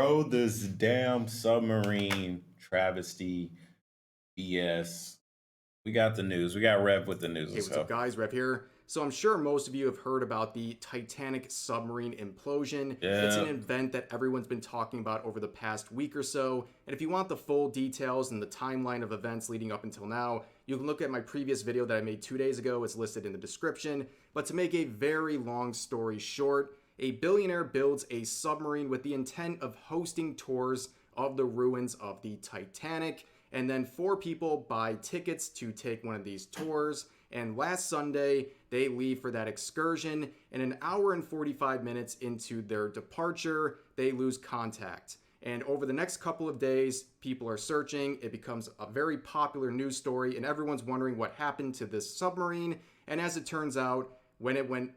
bro. This damn submarine travesty BS. We got the news. We got Rev with the news. Hey, what's up, guys? Rev here. So I'm sure most of you have heard about the Titanic submarine implosion. It's an Yeah. event that everyone's been talking about over the past week or so. And if you want the full details and the timeline of events leading up until now, you can look at my previous video that I made 2 days ago. It's listed in the description. But to make a very long story short, a billionaire builds a submarine with the intent of hosting tours of the ruins of the Titanic. And then 4 people buy tickets to take one of these tours. And last Sunday, they leave for that excursion. And an hour and 45 minutes into their departure, they lose contact. And over the next couple of days, people are searching. It becomes a very popular news story, and everyone's wondering what happened to this submarine. And as it turns out, when it went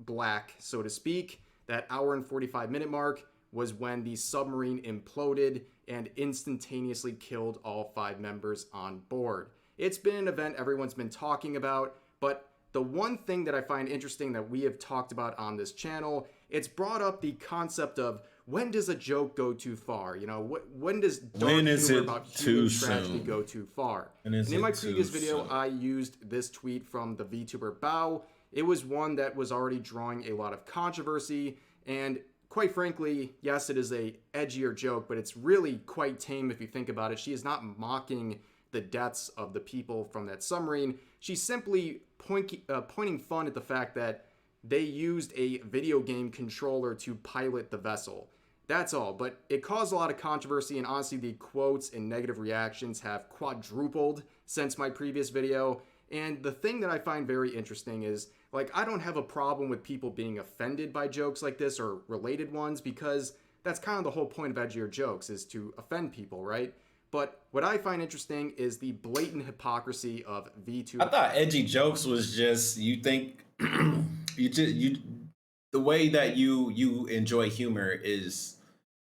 black, so to speak, that hour and 45 minute mark was when the submarine imploded and instantaneously killed all 5 members on board. It's been an event everyone's been talking about, but the one thing that I find interesting that we have talked about on this channel, it's brought up the concept of when does a joke go too far? You know, when does dark humor about human tragedy go too far? And in my previous video, I used this tweet from the Vtuber Bow. It was one that was already drawing a lot of controversy, and quite frankly, yes, it is a edgier joke, but it's really quite tame if you think about it. She is not mocking the deaths of the people from that submarine. She's simply pointing fun at the fact that they used a video game controller to pilot the vessel. That's all, but it caused a lot of controversy, and honestly, the quotes and negative reactions have quadrupled since my previous video. And the thing that I find very interesting is, like, I don't have a problem with people being offended by jokes like this or related ones, because that's kind of the whole point of edgier jokes, is to offend people, right? But what I find interesting is the blatant hypocrisy of VTuber. I thought edgy jokes was just, you think the way that you enjoy humor is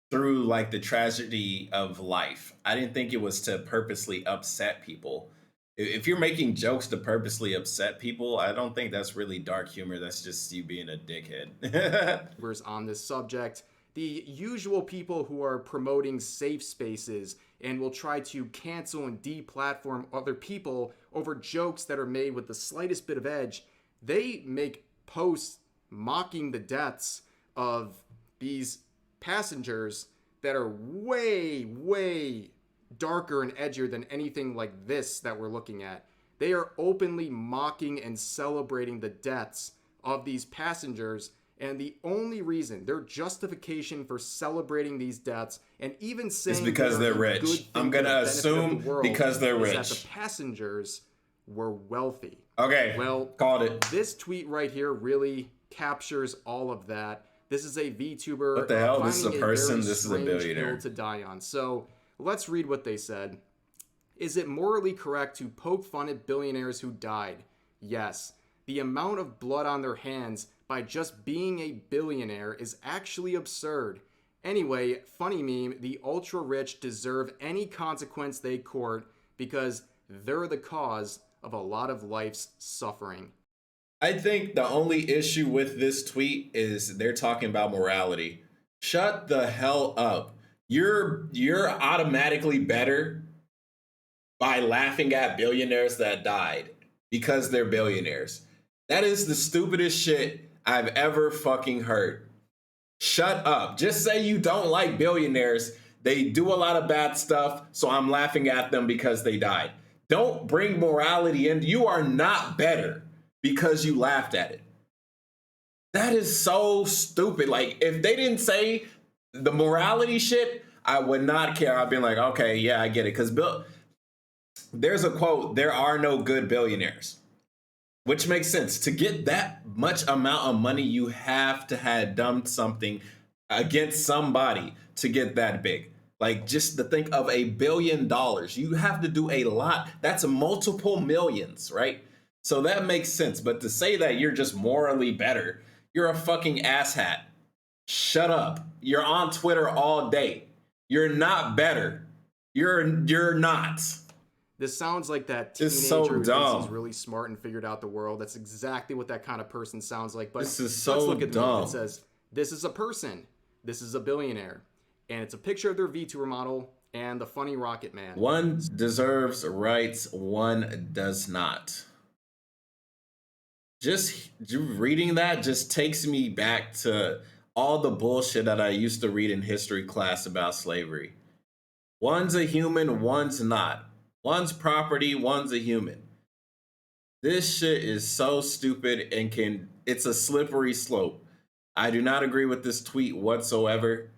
through like the tragedy of life. I didn't think it was to purposely upset people. If you're making jokes to purposely upset people, I don't think that's really dark humor. That's just you being a dickhead. On this subject, the usual people who are promoting safe spaces and will try to cancel and deplatform other people over jokes that are made with the slightest bit of edge, they make posts mocking the deaths of these passengers that are way, way darker and edgier than anything like this that we're looking at. They are openly mocking and celebrating the deaths of these passengers, and the only reason, their justification for celebrating these deaths and even saying it's because they're rich. I'm gonna assume because they're rich. That the passengers were wealthy. Okay, well, called it. This tweet right here really captures all of that. This is a VTuber. What the hell? This is a person. This is a billionaire. Hill to die on. So let's read what they said. Is it morally correct to poke fun at billionaires who died? Yes. The amount of blood on their hands by just being a billionaire is actually absurd. Anyway, funny meme, the ultra rich deserve any consequence they court because they're the cause of a lot of life's suffering. I think the only issue with this tweet is they're talking about morality. Shut the hell up. You're automatically better by laughing at billionaires that died because they're billionaires. That is the stupidest shit I've ever fucking heard. Shut up. Just say you don't like billionaires. They do a lot of bad stuff, so I'm laughing at them because they died. Don't bring morality in. You are not better because you laughed at it. That is so stupid. Like, if they didn't say the morality shit, I would not care. I'd be like, okay, yeah, I get it. Because there's a quote, there are no good billionaires. Which makes sense. To get that much amount of money, you have to have done something against somebody to get that big. Like, just to think of $1 billion, you have to do a lot. That's multiple millions, right? So that makes sense. But to say that you're just morally better, you're a fucking asshat. Shut up. You're on Twitter all day. You're not better. You're not. This sounds like that teenager who thinks he's really smart and figured out the world. That's exactly what that kind of person sounds like. But this is so let's look at dumb. It says, this is a person. This is a billionaire. and it's a picture of their VTuber model and the funny Rocket Man. One deserves rights, one does not. Just reading that just takes me back to all the bullshit that I used to read in history class about slavery. One's a human, one's not. One's property, one's a human. This shit is so stupid and it's a slippery slope. I do not agree with this tweet whatsoever.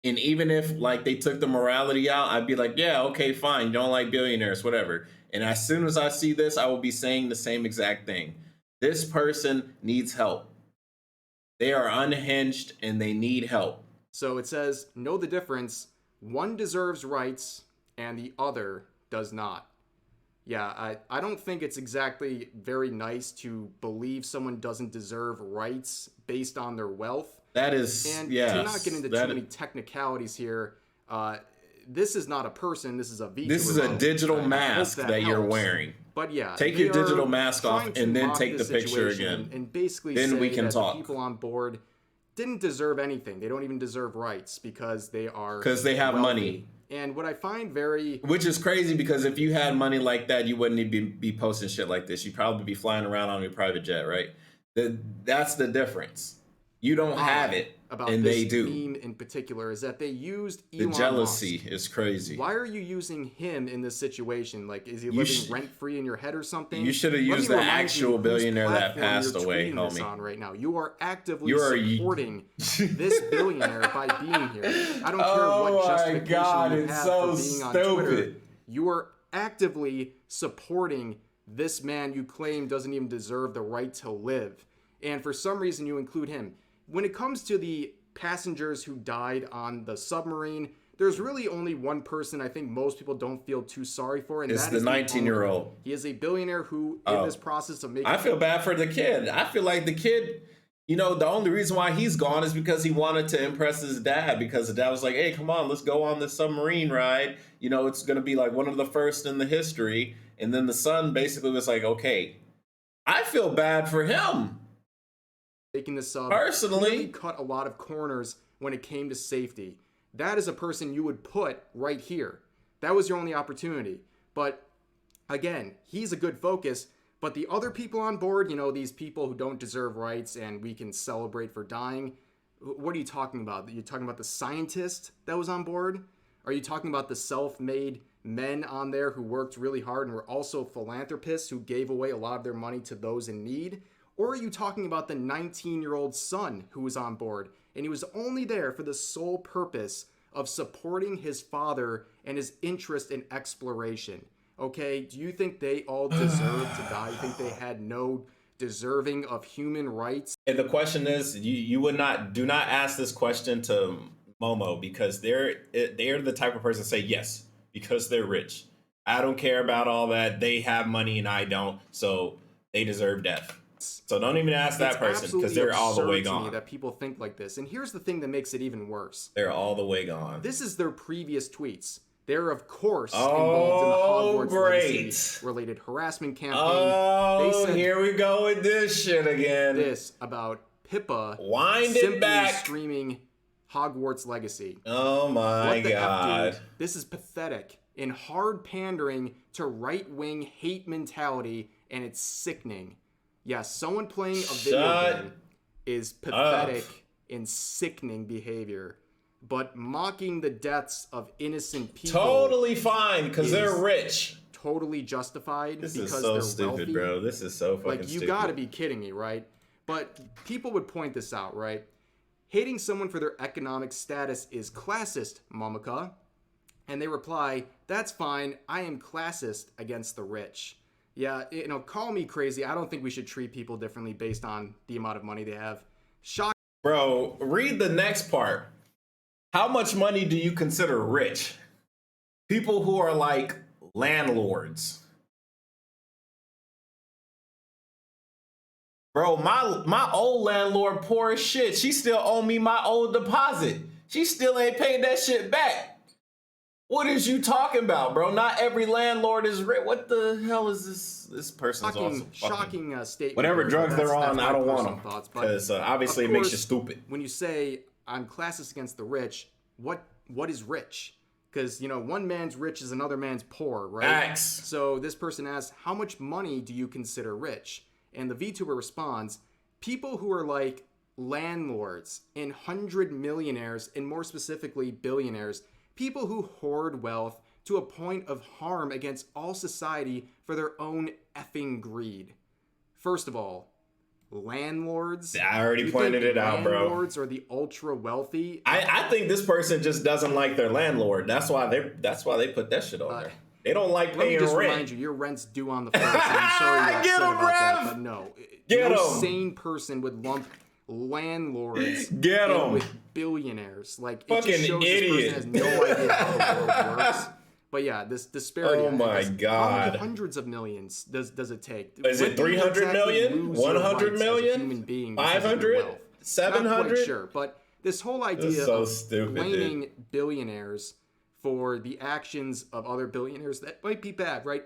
And even if like they took the morality out, I'd be like, yeah, okay, fine. You don't like billionaires, whatever. And as soon as I see this, I will be saying the same exact thing. This person needs help. They are unhinged and they need help. So it says, know the difference. One deserves rights and the other does not. Yeah, I don't think it's exactly very nice to believe someone doesn't deserve rights based on their wealth. That is, and yes, to not get into too many technicalities here, this is not a person. This is a VTuber. This is a digital mask that you're wearing. But yeah, take your digital mask off and then take the picture again. And basically then say we can that talk. The people on board didn't deserve anything. They don't even deserve rights because they have wealthy. Money. And what I find very... Which is crazy because if you had money like that, you wouldn't even be posting shit like this. You'd probably be flying around on your private jet, right? That's the difference. You don't have it, about and this they do. Meme in particular is that they used Elon The jealousy Musk. is crazy. Why are you using him in this situation? Like, is he living rent-free in your head or something? You should have used the actual billionaire that passed away, homie. On right now. You are actively supporting this billionaire by being here. I don't care what justification you have for being on Twitter. You are actively supporting this man you claim doesn't even deserve the right to live. And for some reason, you include him. When it comes to the passengers who died on the submarine, there's really only one person I think most people don't feel too sorry for, and that is the 19-year-old. He is a billionaire who, in this process of making... I feel bad for the kid. I feel like the kid, you know, the only reason why he's gone is because he wanted to impress his dad, because the dad was like, hey, come on, let's go on this submarine ride. You know, it's going to be like one of the first in the history. And then the son basically was like, okay, I feel bad for him. Taking the sub personally really cut a lot of corners when it came to safety. That is a person you would put right here. That was your only opportunity. But again, he's a good focus. But the other people on board, you know, these people who don't deserve rights and we can celebrate for dying, what are you talking about? Are you talking about the scientist that was on board? Are you talking about the self-made men on there who worked really hard and were also philanthropists who gave away a lot of their money to those in need? Or are you talking about the 19-year-old son who was on board and he was only there for the sole purpose of supporting his father and his interest in exploration? Okay, do you think they all deserve to die? You think they had no deserving of human rights? And the question is, do not ask this question to Momo, because they're the type of person to say yes because they're rich. I don't care about all that. They have money and I don't, so they deserve death. So don't even ask that person, because they're all the way gone. To me that people think like this. And here's the thing that makes it even worse. They're all the way gone. This is their previous tweets. They're, of course, involved in the Hogwarts Legacy-related harassment campaign. Oh, they said, here we go with this shit again. This about Pippa simply streaming Hogwarts Legacy. Oh my God. F, this is pathetic and hard pandering to right-wing hate mentality, and it's sickening. Yes, someone playing a video game is pathetic and sickening behavior. But mocking the deaths of innocent people... Totally fine, because they're rich. Totally justified. This because is so they're stupid, wealthy. bro. This is so fucking stupid. Like, you gotta be kidding me, right? But people would point this out, right? Hating someone for their economic status is classist, Momika. And they reply, that's fine, I am classist against the rich. Yeah, you know, call me crazy. I don't think we should treat people differently based on the amount of money they have. Bro, read the next part. How much money do you consider rich? People who are like landlords. Bro, my old landlord poor as shit. She still owe me my old deposit. She still ain't paid that shit back. What is you talking about, bro? Not every landlord is rich. What the hell is this? This person's shocking statement. Whatever drugs they're on, I don't want them. Because obviously it makes you stupid. When you say I'm classist against the rich, what what is rich? Because, you know, one man's rich is another man's poor, right? Facts. So this person asks, how much money do you consider rich? And the VTuber responds, people who are like landlords and 100 millionaires, and more specifically billionaires, people who hoard wealth to a point of harm against all society for their own effing greed. First of all, landlords. I already pointed it out, bro. Landlords are the ultra wealthy. I think this person just doesn't like their landlord. That's why they put that shit on there. They don't like paying rent. Let me just remind you, your rent's due on the 1st. I'm sorry you're upset about that, but no. No sane person would lump landlords with billionaires. Like, it fucking just shows idiot. This person has no idea how the world works. But yeah, this disparity. Oh my God. Hundreds of millions does it take? Is it 300 million? 100 million? Human being 500? 700? Not quite sure, but this whole idea of stupid, blaming billionaires for the actions of other billionaires that might be bad, right?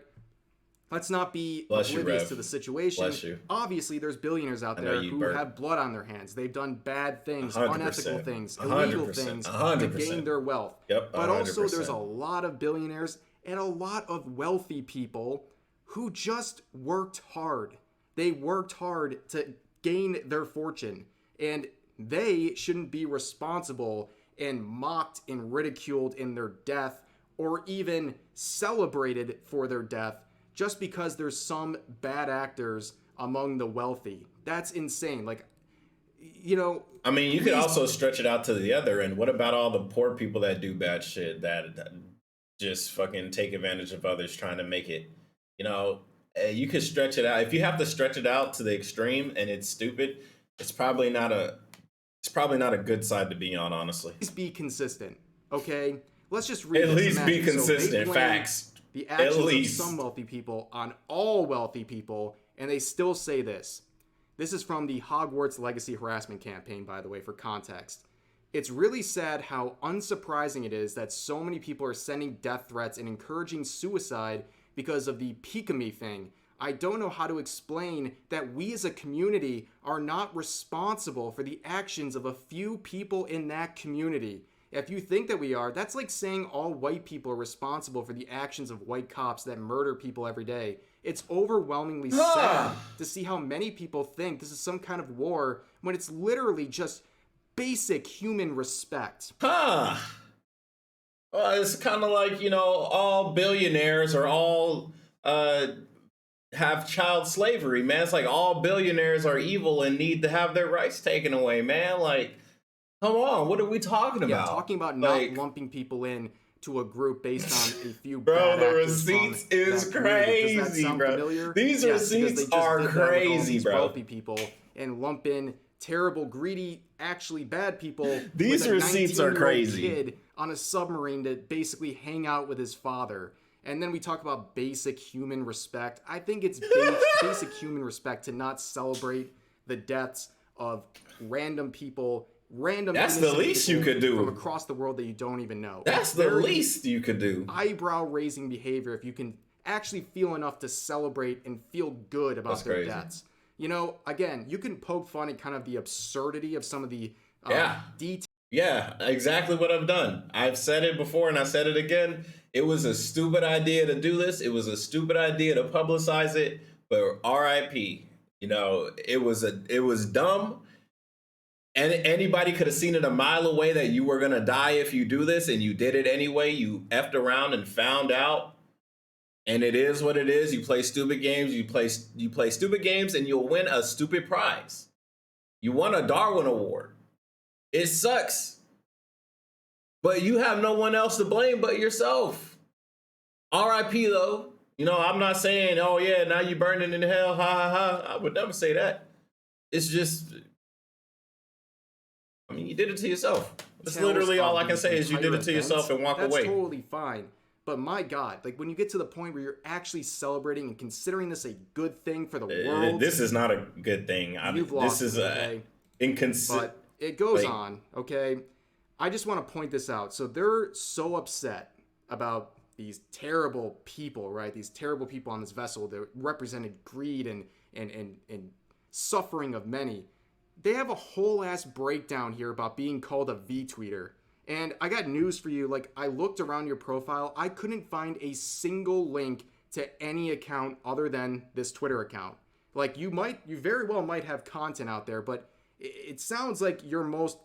Let's not be oblivious to the situation. Bless you. Obviously, there's billionaires out there who have blood on their hands. They've done bad things, 100%, unethical things, illegal things to gain their wealth. Yep, but also, there's a lot of billionaires and a lot of wealthy people who just worked hard. They worked hard to gain their fortune, and they shouldn't be responsible and mocked and ridiculed in their death, or even celebrated for their death, just because there's some bad actors among the wealthy. That's insane. Like, you know... I mean, you could also stretch it out to the other end. What about all the poor people that do bad shit, that just fucking take advantage of others trying to make it? You know, you could stretch it out. If you have to stretch it out to the extreme and it's stupid, it's probably not a good side to be on, honestly. Please be consistent, okay? Let's just read At least be consistent. So facts. The actions of some wealthy people on all wealthy people, and they still say this. This is from the Hogwarts Legacy Harassment Campaign, by the way, for context. It's really sad how unsurprising it is that so many people are sending death threats and encouraging suicide because of the Pikami thing. I don't know how to explain that we as a community are not responsible for the actions of a few people in that community. If you think that we are, that's like saying all white people are responsible for the actions of white cops that murder people every day. It's overwhelmingly sad to see how many people think this is some kind of war when it's literally just basic human respect. Well, it's kind of like, you know, all billionaires are all have child slavery, man. It's like all billionaires are evil and need to have their rights taken away, man. Like, come on, what are we talking about? Talking about not lumping people in to a group based on a few bro, bad the actors receipts is crazy, Does that sound bro. familiar? These receipts are crazy, bro. Wealthy people and lump in terrible, greedy, actually bad people. These receipts are crazy. Kid on a submarine to basically hang out with his father. And then we talk about basic human respect. I think it's basic human respect to not celebrate the deaths of random people. That's the least you could do. From across the world that you don't even know. That's the least you could do. Eyebrow-raising behavior if you can actually feel enough to celebrate and feel good about their deaths. You know, again, you can poke fun at kind of the absurdity of some of the details. Yeah, exactly what I've done. I've said it before and I said it again. It was a stupid idea to do this. It was a stupid idea to publicize it. But RIP, you know, it was dumb. And anybody could have seen it a mile away that you were going to die if you do this, and you did it anyway. You effed around and found out. And it is what it is. You play stupid games. You play stupid games, and you'll win a stupid prize. You won a Darwin Award. It sucks. But you have no one else to blame but yourself. RIP, though. You know, I'm not saying, oh, yeah, now you're burning in hell. Ha, ha, ha. I would never say that. It's just... I mean, you did it to yourself. That's literally all I can say is you did it to yourself and walk away. That's totally fine. But my God, like when you get to the point where you're actually celebrating and considering this a good thing for the world. This is not a good thing. You've lost this is inconsistent. But it goes on, okay? I just want to point this out. So they're so upset about these terrible people, right? These terrible people on this vessel that represented greed and suffering of many. They have a whole ass breakdown here about being called a Vtweeter. And I got news for you. Like, I looked around your profile, I couldn't find a single link to any account other than this Twitter account. Like, you very well might have content out there, but it sounds like your most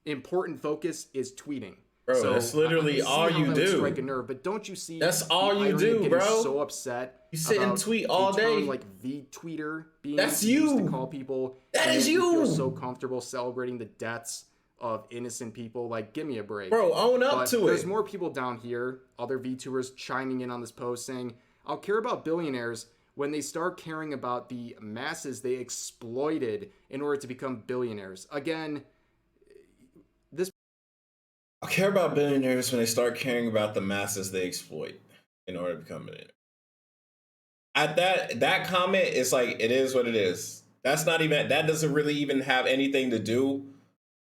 important focus is tweeting. Bro, So that's I can literally see all how you that would strike a do. nerve, but don't you see That's the all you irony of do, getting bro. so upset You sit and about tweet a all term day. like Vtweeter being That's used to you. call people, That and is yet you feel so you. comfortable celebrating the deaths of innocent people? Like, give me a break. Bro, own up But to there's it. more people down here, other VTubers chiming in on this post saying, I'll care about billionaires when they start caring about the masses they exploited in order to become billionaires. Again, this I care about billionaires when they start caring about the masses they exploit in order to become millionaires. At that comment, it's like it is what it is. That doesn't really even have anything to do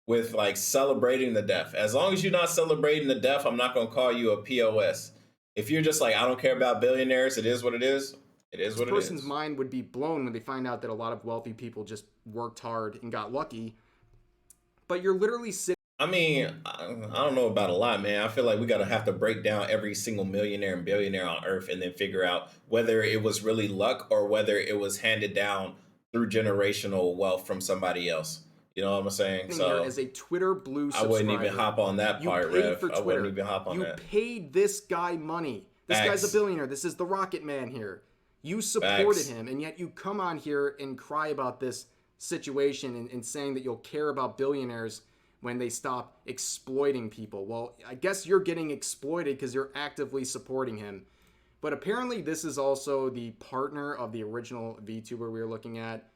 with like celebrating the death. As long as you're not celebrating the death, I'm not gonna call you a POS. If you're just like, I don't care about billionaires, it is what it is. It is what it person's is. mind would be blown when they find out that a lot of wealthy people just worked hard and got lucky. But you're literally sitting. I mean, I don't know about a lot, man. I feel like we gotta have to break down every single millionaire and billionaire on earth and then figure out whether it was really luck or whether it was handed down through generational wealth from somebody else. You know what I'm saying? Here So as a Twitter Blue I wouldn't even subscriber. hop on that You part, paid Rev. for I wouldn't Twitter. even hop on You that. paid this guy money. This guy's a Facts. billionaire. This is the Rocket Man here. You supported him, and yet you come on here and cry about this situation and saying that you'll care about billionaires when they stop exploiting people. Well, I guess you're getting exploited because you're actively supporting him. But apparently this is also the partner of the original VTuber we were looking at.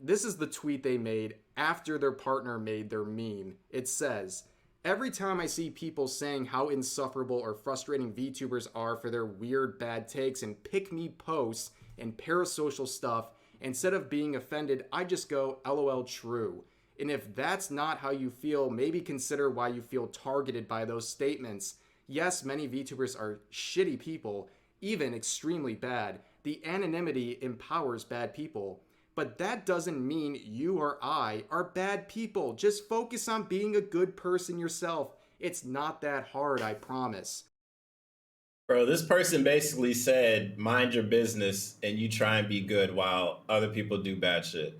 This is the tweet they made after their partner made their meme. It says, every time I see people saying how insufferable or frustrating VTubers are for their weird bad takes and pick me posts and parasocial stuff, instead of being offended, I just go, LOL true. And if that's not how you feel, maybe consider why you feel targeted by those statements. Yes, many VTubers are shitty people, even extremely bad. The anonymity empowers bad people. But that doesn't mean you or I are bad people. Just focus on being a good person yourself. It's not that hard, I promise. Bro, this person basically said, mind your business and you try and be good while other people do bad shit.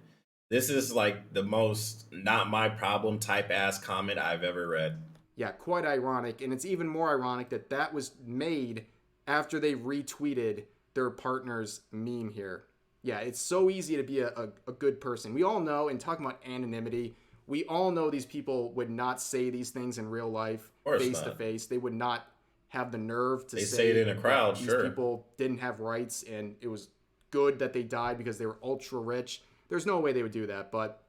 This is like the most not my problem type ass comment I've ever read. Yeah, quite ironic. And it's even more ironic that that was made after they retweeted their partner's meme here. Yeah, it's so easy to be a good person. We all know, and talking about anonymity, we all know these people would not say these things in real life, face to face. They would not have the nerve to say it in a crowd. these Sure, people didn't have rights and it was good that they died because they were ultra rich. There's no way they would do that, but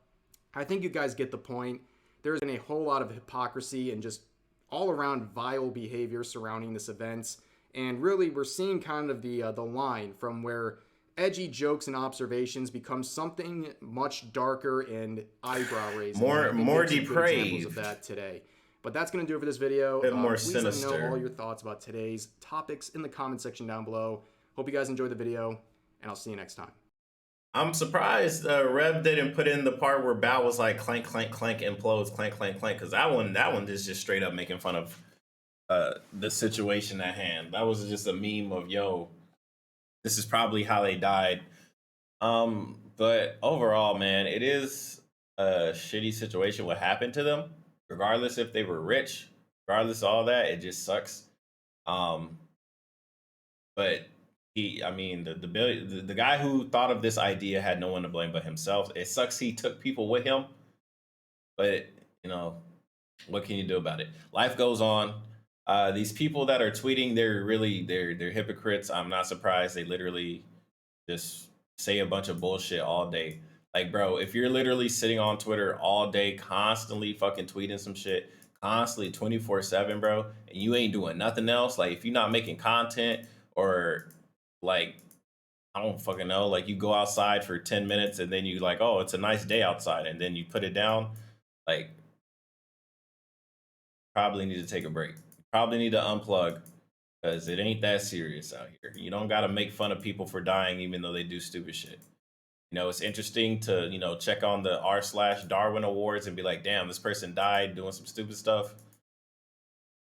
I think you guys get the point. There's been a whole lot of hypocrisy and just all around vile behavior surrounding this event. And really, we're seeing kind of the line from where edgy jokes and observations become something much darker and eyebrow raising. more Examples depraved of that today. But that's going to do it for this video. A bit more please let me sinister. know all your thoughts about today's topics in the comment section down below. Hope you guys enjoyed the video, and I'll see you next time. I'm surprised Rev didn't put in the part where Bow was like clank, clank, clank, implodes, clank, clank, clank, because that one is just straight up making fun of the situation at hand. That was just a meme of, yo, this is probably how they died. But overall, man, it is a shitty situation what happened to them. Regardless if they were rich, regardless of all that, it just sucks. But I mean, the guy who thought of this idea had no one to blame but himself. It sucks he took people with him, but you know, what can you do about it? Life goes on. These people that are tweeting, they're hypocrites. I'm not surprised. They literally just say a bunch of bullshit all day. Like, bro, if you're literally sitting on Twitter all day, constantly fucking tweeting some shit, constantly 24/7, bro, and you ain't doing nothing else, like if you're not making content or like, I don't fucking know, like you go outside for 10 minutes and then you like, oh, it's a nice day outside, and then you put it down, like, probably need to take a break. Probably need to unplug because it ain't that serious out here. You don't got to make fun of people for dying even though they do stupid shit. You know, it's interesting to, you know, check on the r/Darwin Awards and be like, damn, this person died doing some stupid stuff.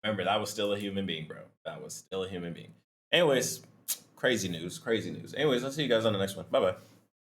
Remember, that was still a human being, bro. That was still a human being. Anyways, crazy news, crazy news. Anyways, I'll see you guys on the next one. Bye bye.